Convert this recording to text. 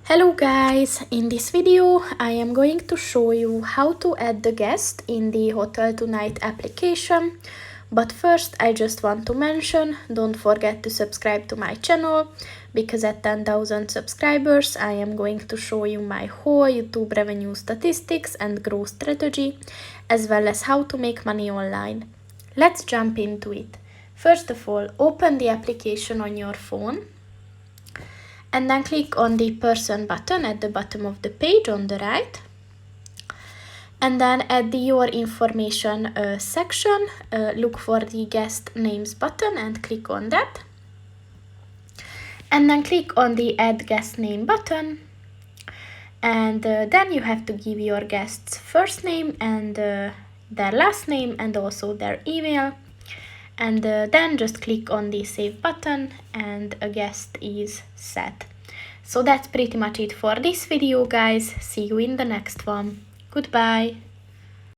Hello guys, in this video I am going to show you how to add the guest in the HotelTonight application. But first I just want to mention, don't forget to subscribe to my channel, because at 10,000 subscribers I am going to show you my whole YouTube revenue statistics and growth strategy, as well as how to make money online. Let's jump into it. First of all, open the application on your phone. And then click on the person button at the bottom of the page on the right. And then at the your information section, look for the guest names button and click on that. And then click on the add guest name button. And then you have to give your guest's first name and their last name and also their email. And then just click on the save button and a guest is set. So that's pretty much it for this video, guys. See you in the next one. Goodbye.